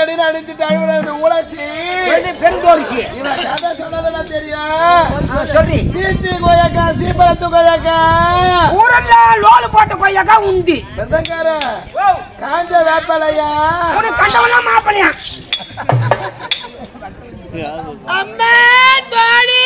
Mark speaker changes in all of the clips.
Speaker 1: அடி அடித்து ஊழாச்சி
Speaker 2: பெருந்தோருக்கு
Speaker 1: இவன் கதை சொன்னதெல்லாம் தெரியும்.
Speaker 2: சொல்லி
Speaker 1: சீச்சி கொய்யாக்கா சீப்பரத்து கொய்யாக்கா
Speaker 2: ஊரெல்லாம் லோலு போட்ட கொய்யாக்கா உந்தி
Speaker 1: வெந்தக்கார காஞ்ச வேப்பலையா
Speaker 2: ஒரு கண்டவெல்லாம் மாப்பலையா
Speaker 3: அம்மா தோழி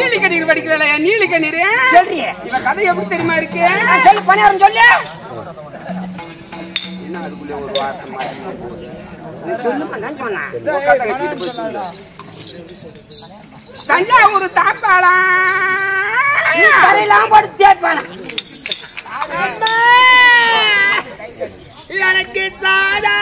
Speaker 2: எனக்கு நீலி கண்ணீர் சொல்றீ இவன் கதை எப்படி தெரியுமா இருக்கு சொல்லு பணியாரம் சொல்லு என்ன அதுக்குள்ளே ஒரு வார்த்தை சொல்லுமா நான் சொன்னேன் தஞ்சாவூர் தாப்பாளா கரையெல்லாம் போட்டு தேப்பான
Speaker 3: எனக்கு சாதா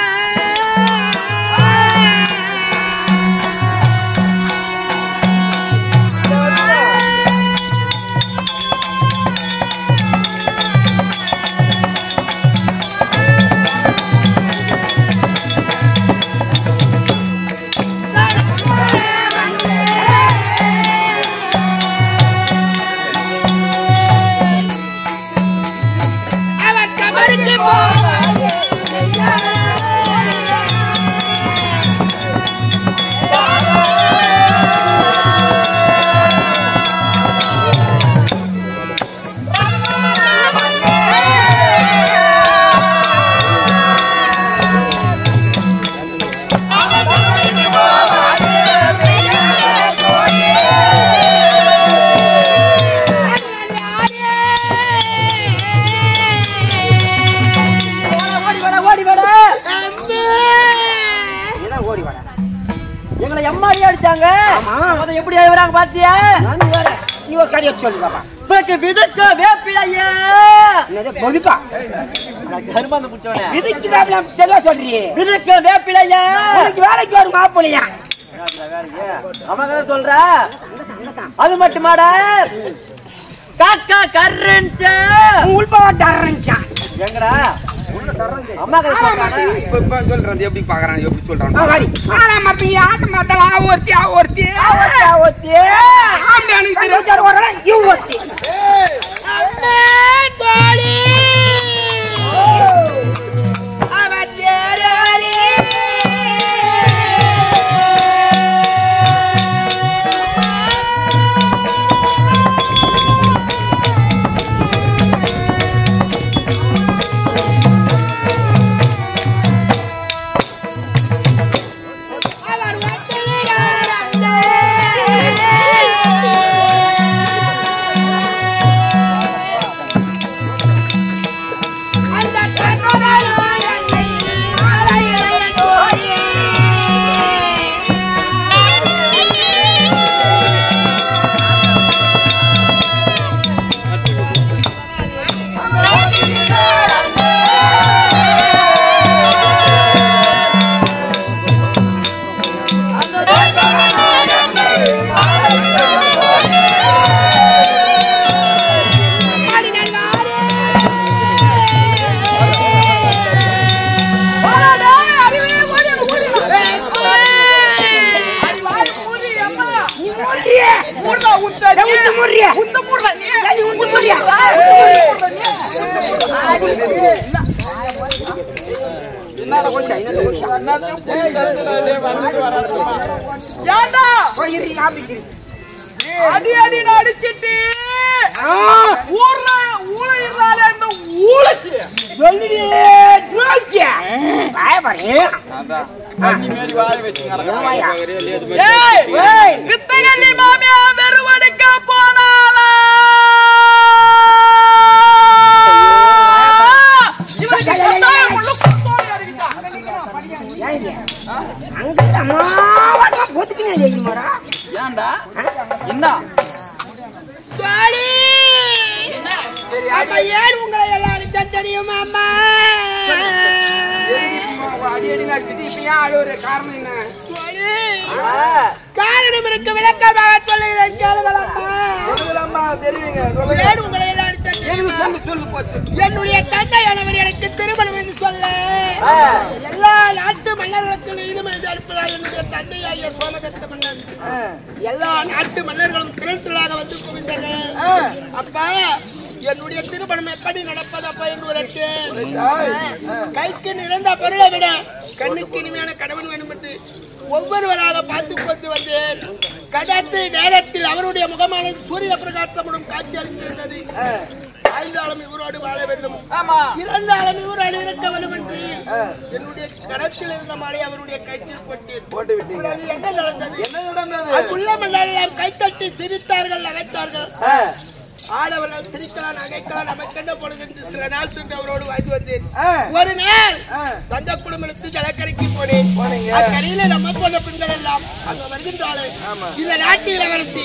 Speaker 2: எப்படி வராங்க பாத்தியா நீ ஒரு கதையை சொல்லு பாப்பா விதக்க வேப்பிலையா விதைக்கு வேப்பில சொல்றீ விதக்க வேப்பிலையா வேலைக்கு ஒரு மாப்பிள்ளையா அவன் சொல்ற அது மட்டுமாடா காக்கா கர்றன்ச்சா உள்பவா டர்றன்ச்சா எங்கடா அம்மா கதை சொல்றானே இப்ப சொல்றது எப்படி பாக்குறான் எப்படி சொல்றான் வாடி ஆனா மத்தி ஆட்ட மாட்டல ஒருத்தி ஆம்பே எனக்கு தெரியாத வரல யூ ஒருத்தி
Speaker 3: அம்மா தோழி
Speaker 2: அடி அடி அடிச்சிட்டு
Speaker 3: ஊர்ல ஊழல் இருந்தாலே அந்த ஊழச்சு சொல்லிடு துரோச்சி பயப்படி வித்தகல்லி மாமியா வெறுவடுக்க போனாலா
Speaker 2: ஏன்டா என்ன
Speaker 3: ஏன் உங்களை எல்லாருக்கும் தெரியும் அம்மா காரணம் இருக்கு விளக்கமாக சொல்லுகிறேன் கேளுங்களம்மா ஏன் உங்களை எல்லாருக்கும் என்னுடைய தந்தையானவர் எனக்கு திருமணம் என்று சொல்ல எல்லா நாட்டு மன்னர்களுக்கும் இது மனித அனுப்புகிறார் என்னுடைய தந்தையாகிய சோமதத்த மன்னன் எல்லா நாட்டு மன்னர்களும் திரளாக வந்து குவிந்தனர் அப்பா என்னுடைய திருமணம் எப்படி நடப்பதப்பா என்று கைக்கு நிறைந்த பொருளை விட கண்ணுக்கு இனிமையான கணவன் வேணும் என்று ஒவ்வொருவராக பார்த்து கொண்டு வந்தேன் கடைசி நேரத்தில் அவருடைய முகமானது சூரிய பிரகாசமுடன் காட்சி அளித்திருந்தது வாழ்ந்தாலும் இவரோடு வாழ வேண்டும் இறந்தாலும் இவரோடு இருக்க வேண்டும் என்று என்னுடைய கரத்தில் இருந்த மாலை அவருடைய கைத்தில் போட்டு விட்டீர்கள் என்ன நடந்தது அங்குள்ள மன்னரெல்லாம் கைத்தட்டி சிரித்தார்கள் நகைத்தார்கள் ஆடவர்கள் சிரிக்கலாம் நகைக்கலாம் நமக்கு என்ன பொழுது என்று சில நாள் சென்று அவரோடு வாழ்ந்து வந்தேன் ஒரு நாள் தங்க குடம் எடுத்து ஜலக்கரைக்கு போனேன் அக்கரையில நம்ம போன பெண்கள் எல்லாம் அங்க வருகின்றாலே இந்த நாட்டு இளவரசி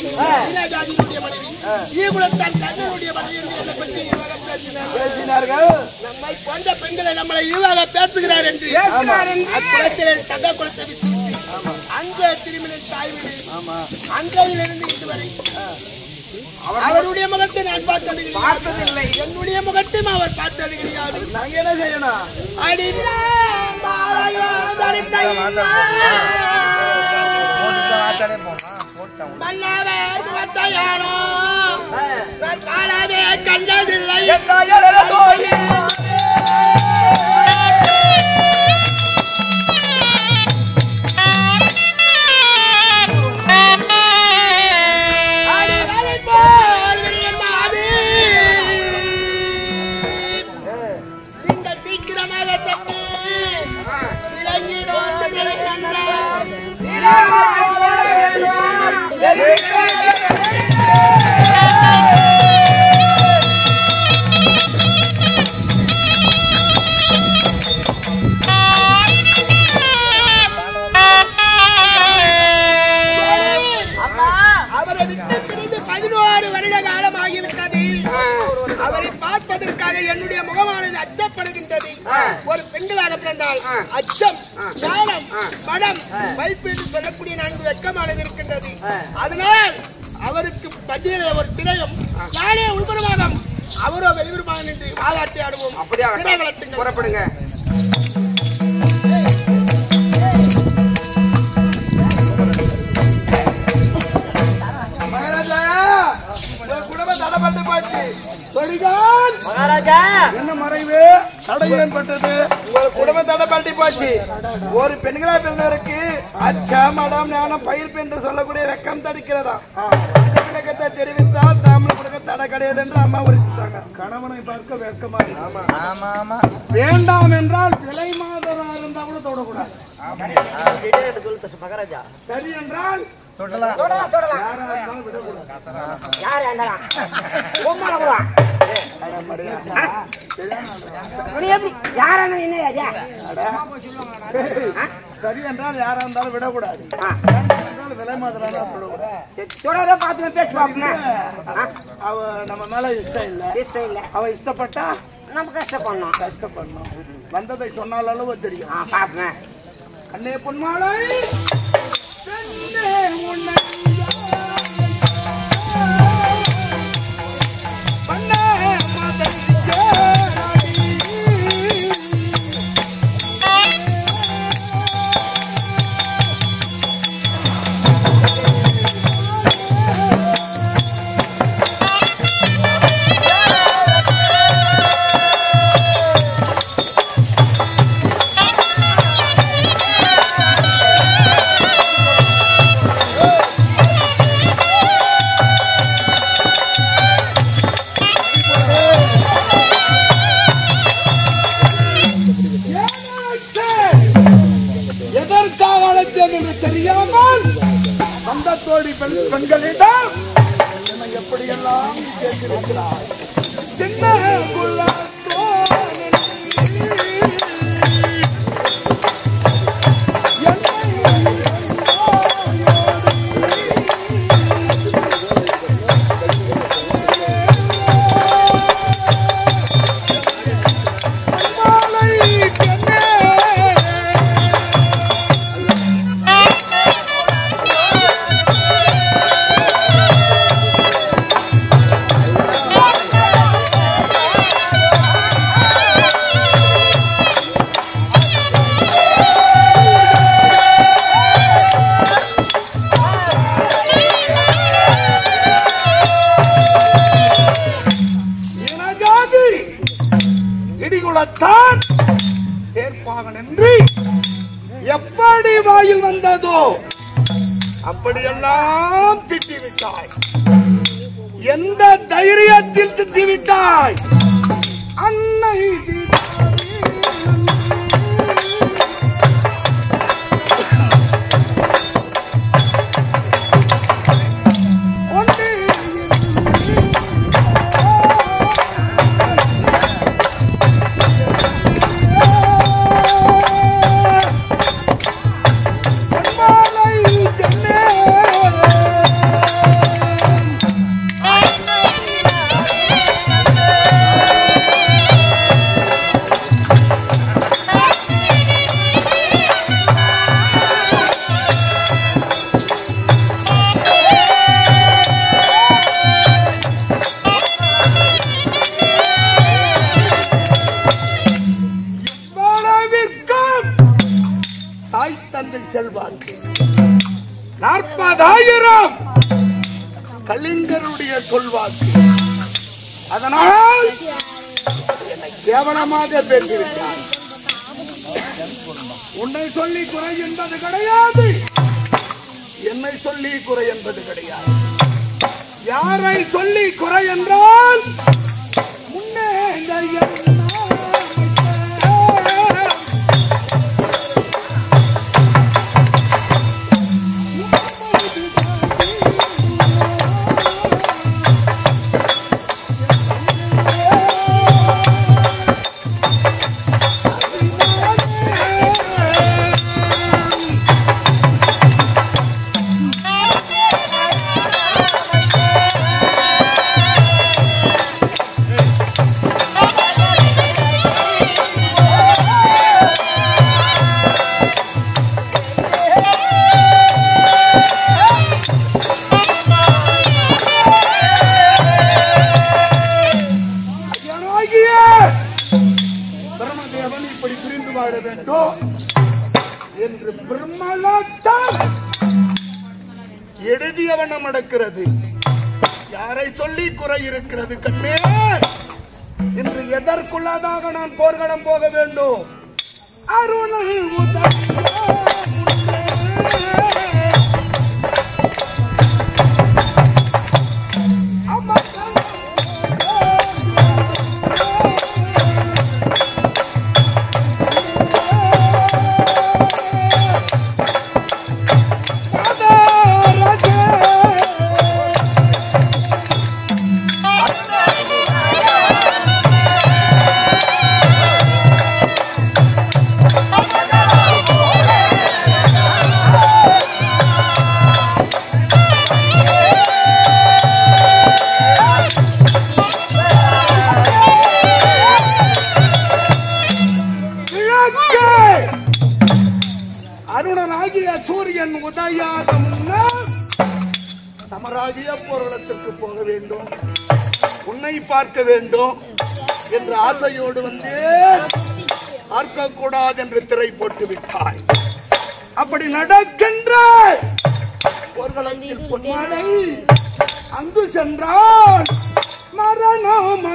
Speaker 3: ஜாதியினுடைய மனைவி ஈகுலத்தான் தங்களுடைய மனைவி என்று என்னை பற்றி பேசினார்கள் நம்மை போன்ற பெண்களை நம்மளை இழிவாக பேசுகிறார் என்று அக்குளத்திலே தங்க குளத்தை விட்டு அந்த திருமண தாய் வீடு அங்கையிலிருந்து இதுவரை அவருடைய முகத்தை நான் பார்த்ததில்லை என்னுடைய மகத்தையும் அவர் பார்த்தது கிடையாது. நாங்க என்ன செய்யணும்? கண்டதில்லை அவரை விட்டு பிரிந்து 16 வருட காலம் ஆகிவிட்டது. அவரை பார்ப்பதற்காக என்னுடைய முகமானது அச்சப்படுகின்றது. ஒரு பெண்களாக பிறந்தால் அச்சம், ஞானம், படம், வைப்பு என்று சொல்லக்கூடிய 4 வெட்கமானது இருக்கின்றது. அதனால் அவருக்கு பதிலே ஒரு திரையும் நானே உள்புறமாக அவரோ வெளியுறமாக நின்று வாழாட்டி ஆடுவோம். திரை வளர்த்துங்க, புறப்படுங்க.
Speaker 1: என்ன மறைவு தடை ஏற்பட்டது? உங்கள் குடும்ப தடைப்பட்டு போச்சு. ஒரு பெண்களா பிறந்தவருக்கு அச்சா மடம் ஞானம் பயிர்ப்பு என்று சொல்லக்கூடிய வெக்கம் தடுக்கிறதா? விளக்கத்தை தெரிவித்தால் தமிழ் கொடுக்க தடை கிடையாது என்று அம்மா உரைத்தாங்க. கணவனை பார்க்க வெக்கமா வேண்டாம் என்றால் விலை மாதரா இருந்தா கூட தொடக்கூடாது. சரி என்றால் சரி என்றால் யாரா இருந்தாலும் விடக்கூடாது. விலை மாதிரி அவ நம்ம மேல இஷ்டம் இல்ல. அவ இஷ்டப்பட்டா நம்ம கஷ்டப்படணும். வந்ததை சொன்னால் அளவு தெரியும். அண்ணே பொன்மாலை
Speaker 4: நினைத்தேன் என்று தெரியாமல் அந்த தோழி பெண்களிடம் எப்படியெல்லாம் கேட்டிருக்கிறார். சின்ன தேர்ப்பாகன் என்று எப்படி வாயில் வந்ததோ அப்படியெல்லாம் திட்டிவிட்டாய். எந்த தைரியத்தில் திட்டிவிட்டாய்? அன்னை செல்வாக்கு 40,000 கலிங்கருடைய சொல்வாக்கு. அதனால் என்னை கேவலமாக பேசிவிட்டார். உன்னை சொல்லி குறை என்பது கிடையாது, என்னை சொல்லி குறை என்பது கிடையாது. யாரை சொல்லி குறை என்றால் முன்னே என்று பிரம்மலாட்டம் எழுதியவனம் நடக்கிறது. யாரை சொல்லி குறை இருக்கிறது கண்ணே? இன்று எதற்குள்ளதாக நான் போர்க்களம் போக வேண்டும்? அருணை அருணனாகிய சூரியன் உதயாத முன்னர் சமராகிய போர்க்களத்திற்கு போக வேண்டும், உன்னை பார்க்க வேண்டும் என்ற ஆசையோடு வந்தேன். பார்க்கக்கூடாது என்று திரை போட்டு விட்டாய். அப்படி நடக்கின்ற போர்க்களத்தில் பொன்மாலை அங்கு சென்றால் மரணம்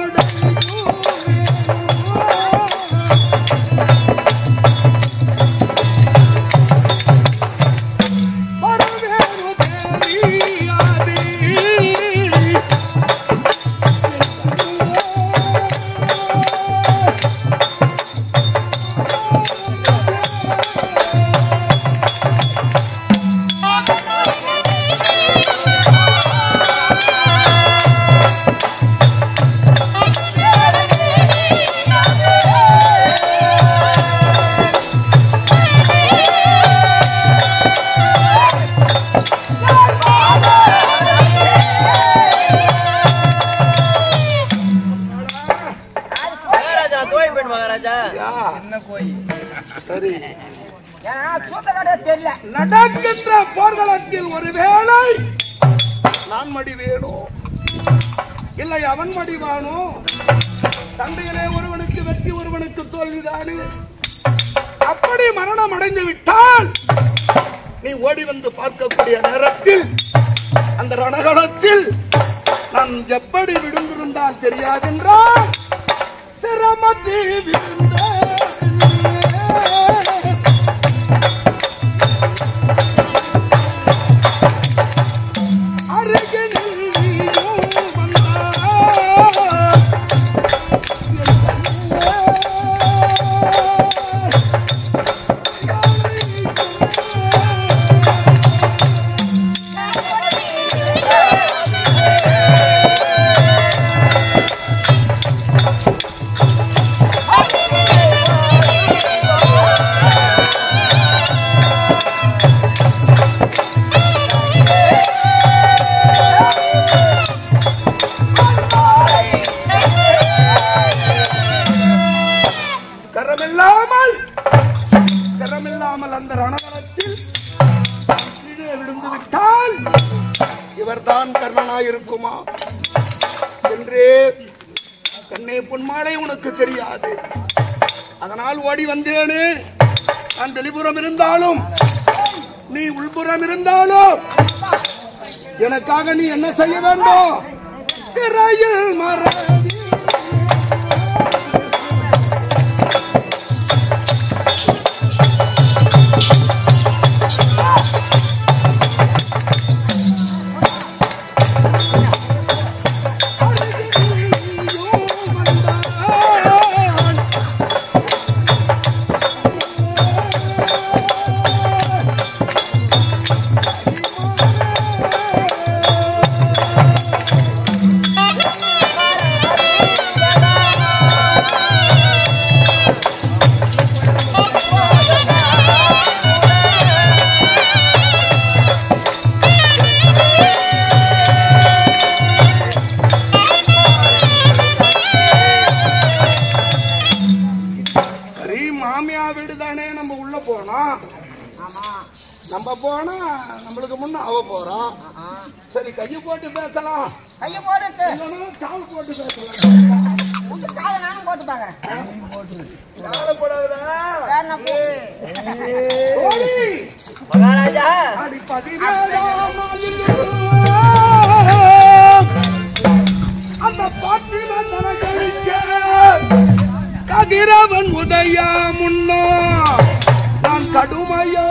Speaker 4: சரி
Speaker 3: தெரியல.
Speaker 4: நடக்கின்ற போர்க்களத்தில் ஒருவேளை நான் மடி வேணும் இல்லை அவன் மடிவானோ, தந்தையிலே ஒருவனுக்கு வெற்றி ஒருவனுக்கு தோல்விதானே. அப்படி மரணம் அடைந்து விட்டால் நீ ஓடி வந்து பார்க்கக்கூடிய நேரத்தில் அந்த ரணகளத்தில் நான் எப்படி விழுந்திருந்தால் தெரியாதென்றால் சிரமத்தை விழுந்த கரமில்லாமல் அந்த ரணகளத்தில் கீழே விழுந்து விட்டால் இவர்தான் கர்ணனாயிருக்குமா என்றே கண்ணே பொன்மாலை உனக்கு தெரியாது. அதனால் ஓடி வந்தேனே. நான் வெளிப்புறம் இருந்தாலும் நீ உள்புறம் இருந்தாலும் எனக்காக நீ என்ன செய்ய வேண்டும்? திரையில் மறைவி நம்ம போனா நம்மளுக்கு முன்ன அவ போறோம். சரி கையை போட்டு பேசலாம்.
Speaker 3: கையை போட்டு
Speaker 4: கால் போட்டு பேசலாம்.
Speaker 3: காலை நானும் போட்டு பாக்குறேன்.
Speaker 1: காலை போடாதடா.
Speaker 2: மகாராஜா
Speaker 4: அந்த பாட்டில கதிரவன் உதய முன்னோ நான் கடுமையோ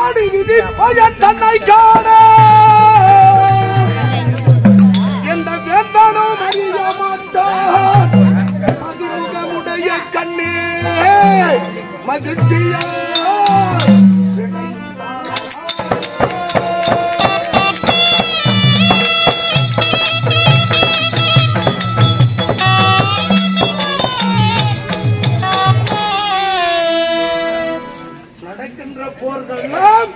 Speaker 4: அடிவிதி பயன் தன்னை காண எந்த வேந்தனும் அறிய மாட்டான். மதுரமுடைய கண்ணே மகிழ்ச்சியா நடக்கின்ற போர்களெல்லாம்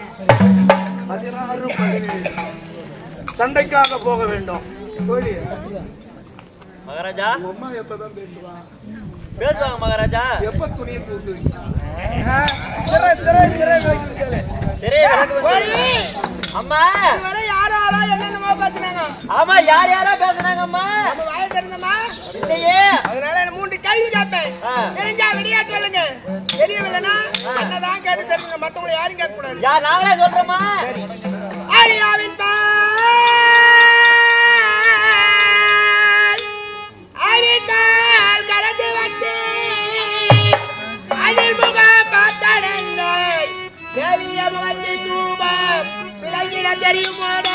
Speaker 4: 16, 17 சண்டைக்காக போக வேண்டும்.
Speaker 2: மகாராஜா
Speaker 4: அம்மா எப்பதான் பேசுவா?
Speaker 2: பேசுவாங்க மகாராஜா.
Speaker 4: எப்ப துணியை போட்டு
Speaker 2: அம்மா
Speaker 3: யாரோ என்னென்னமோ பேசுனாங்க.
Speaker 2: ஆமா யார் யாரா பேசுனாங்க அம்மா?
Speaker 3: வாய திறந்தமா
Speaker 2: இல்லையே.
Speaker 3: அதனால 3 கேள்வி கேட்பேன். தெரிஞ்சா விடியா சொல்லுங்க. தெரியவில்லைன்னா என்னதான் கேட்டு தெரிஞ்சுங்க. மத்தவங்களை யாரும் கேட்க கூடாது.
Speaker 2: யார் நாங்களே சொல்றோமா?
Speaker 3: ஆரியாவின் பால் கலந்து வந்து அதில் முகம் பார்த்தடங்கள் பெரிய முகத்தின் ரூபம் விலகிட தெரியுமோட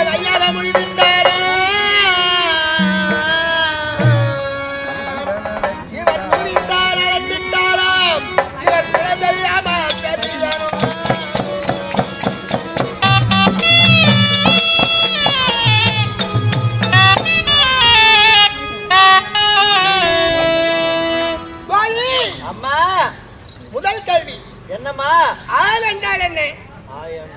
Speaker 3: வையாக முடிந்தாரே
Speaker 2: என்னம்மா
Speaker 3: என்றால் என்ன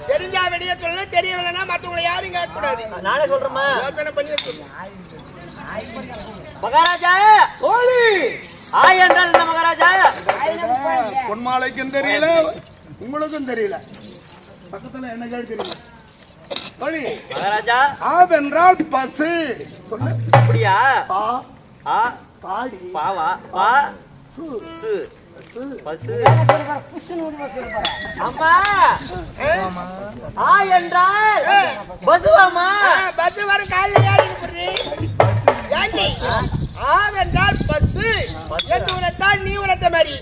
Speaker 3: தெரிஞ்சா வெளியே சொல்ல தெரியவில்லைன்னா மத்தவங்களை யாரும் கேட்க கூடாது.
Speaker 2: நானே சொல்றேம்மா.
Speaker 3: யோசனை பண்ணி சொல்லு.
Speaker 2: மகாராஜா
Speaker 4: தோழி
Speaker 2: என்றால் என்ன மகாராஜா?
Speaker 4: பொன்மாலைக்கும் தெரியல உங்களுக்கும் தெரியல. பக்கத்துல என்ன கேள்வி தெரியல தோழி.
Speaker 2: மகாராஜா
Speaker 4: ஆவென்றால் பசு சொல்லு.
Speaker 2: அப்படியா?
Speaker 4: பா
Speaker 2: ஆ
Speaker 4: பாடி
Speaker 2: பாவா பா
Speaker 4: சு
Speaker 2: சு பசு. அம்மா என்றால் பசுவாமா?
Speaker 3: பஸ் வர காலையில யாரு புரியுது? ஏண்டி என்றால் பஸ் எந்த உனத்தான் நீ உனத்த மாதிரி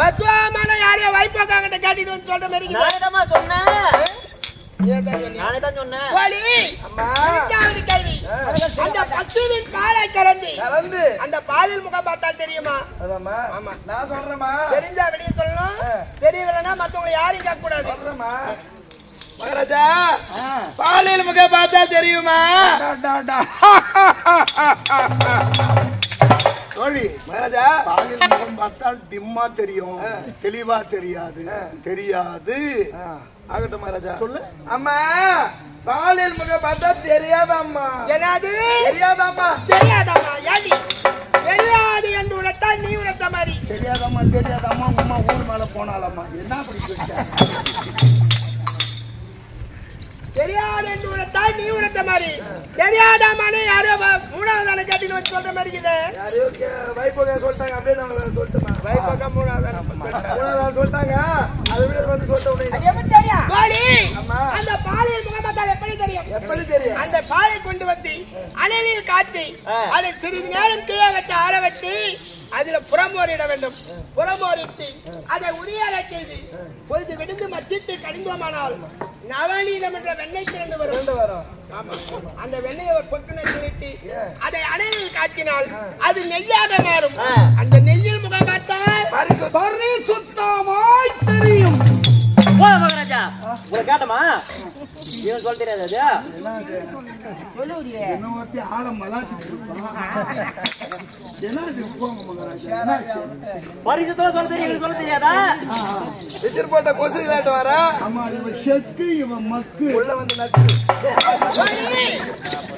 Speaker 3: பஸ்வாமான யாரையும் வைப்பாக்காங்கிட்ட கேட்டிட்டு வந்து சொல்ற மாதிரி
Speaker 2: நானேதாம்மா சொன்னேன். நானே தான் சொன்னேன்.
Speaker 3: அந்த பசுவின் பாலை கலந்து அந்த பாலில் முகம் பார்த்தால் தெரியுமா?
Speaker 1: ஆமா நான் சொல்றேமா.
Speaker 3: தெரிஞ்சா வெளியே சொல்லணும், தெரியலன்னா மத்தவங்க யாரும் கேட்க கூடாது.
Speaker 1: சொல்றேமா மகாராஜா, பாலியல் முக பார்த்தா தெரியுமா?
Speaker 4: தோழி
Speaker 1: மகாராஜா,
Speaker 4: பாலியல் முகம் பார்த்தால் டிம்மா தெரியும், தெளிவா தெரியாது. தெரியாது
Speaker 1: ஆகட்டும் மகாராஜா.
Speaker 4: சொல்லு.
Speaker 1: அம்மா பாலியல் முக பார்த்தா தெரியாதாம்மா.
Speaker 3: என்னது
Speaker 1: தெரியாதாம்மா?
Speaker 3: தெரியாதாம்மா? ஏடி தெரியாது என்று உனத்தான் நீ உனத்த மாதிரி
Speaker 4: தெரியாதம்மா தெரியாதம்மா. அம்மா ஊர் மேல போனாலம்மா என்ன அப்படி சொல்லிட்ட?
Speaker 3: தெரியாது என்று உனத்தான் நீ உனத்த மாதிரி தெரியாதாமானே யாரோ மூணாவது ஆளை கேட்டு வச்சு சொல்ற மாதிரி இருக்குது.
Speaker 1: யாரையோ வைப்போக சொல்லிட்டாங்க அப்படியே நான் சொல்லிட்டேன்.
Speaker 3: வைப்பக்கா மூணாவது
Speaker 1: சொல்லிட்டாங்க. அது விட வந்து சொல்லிட்டேன்.
Speaker 3: எப்படி தெரியும்? பாடி அந்த பாலியல் முகமத்தால் எப்படி தெரியும்?
Speaker 1: எப்படி தெரியும்?
Speaker 3: அந்த பாலை கொண்டு வந்து அனலில் காய்ச்சி அதை சிறிது நேரம் கீழே வச்சு ஆற வச்சு அதுல புறமோரிட வேண்டும். புறமோரிட்டு அதை உரியார செய்து பொழுது விடுந்து மத்திட்டு கடிந்தோமானால் நவநீதம் என்ற வெண்ணெய் திரண்டு வரும். ஆமா, அந்த வெண்ணெயை ஒரு பொட்டுனை திரட்டி அதை அனலில் காய்ச்சினால் அது நெய்யாக மாறும். அந்த நெய்யில் முகம் பார்த்தால்
Speaker 4: சுத்தமாய் தெரியும்.
Speaker 2: மகாராஜா உங்களை கேட்டமா? இவன் சொல்ல தெரியாது. பரிசுத்தோட சொல்ல தெரியும், சொல்ல தெரியாதா?
Speaker 1: விசிறு போட்ட கொசு விளையாட்டு வர
Speaker 4: செக்கு இவன் மக்கு
Speaker 1: உள்ள வந்து நட்டு.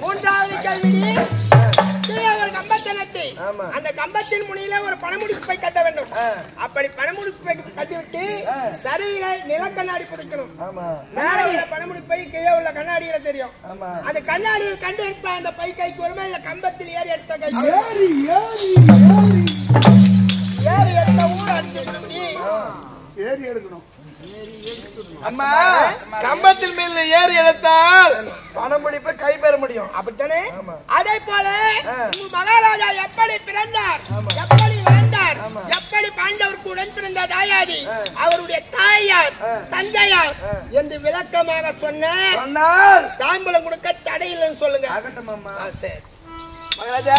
Speaker 3: மூன்றாவது கேள்வி, ஒரு கம்பத்தை நட்டு அந்த கம்பத்தின் முனையில ஒரு பணமுடிப்பை கட்ட வேண்டும். அப்படி பணமுடிப்பை கட்டிவிட்டு சரியில நிலக்கண்ணாடி புதைக்கணும். மேல உள்ள பணமுடிப்பை கீழே உள்ள கண்ணாடியில தெரியும். அந்த கண்ணாடியில் கண்டு எடுத்த அந்த பை கைக்கு வருமா இல்ல கம்பத்தில் ஏறி எடுத்த கை ஏறி எடுத்த ஊர் அடிச்சு
Speaker 4: ஏறி எடுக்கணும்.
Speaker 1: அம்மா கம்பத்தில் மேல ஏறி எடுத்தால் பணம் முடிப்பை கை பெற முடியும்.
Speaker 3: அப்படித்தானே? அதே போல மகாராஜா எப்படி பிறந்தார், எப்படி வளர்ந்தார், எப்படி பாண்டவருக்கு உடன் பிறந்த தாயாடி அவருடைய தாயார் தந்தையார் என்று விளக்கமாக சொன்னால் தாம்பலம் கொடுக்க தடையில்லைன்னு சொல்லுங்க.
Speaker 1: ஆகட்டும் அம்மா. சரி மகாராஜா,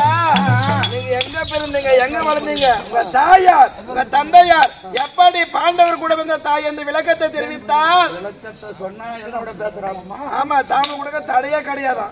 Speaker 1: நீங்க எங்க பிறந்தீங்க, எங்க வளர்ந்தீங்க, உங்க தாயார் உங்க தந்தையார் எப்படி பாண்டவர் கூட வந்த தாய் என்று விளக்கத்தை தெரிவித்தால்
Speaker 4: விளக்கத்தை சொன்னா என்னோட பேசுறாங்கம்மா.
Speaker 1: ஆமா தாம கொடுக்க தடையே கிடையாதான்.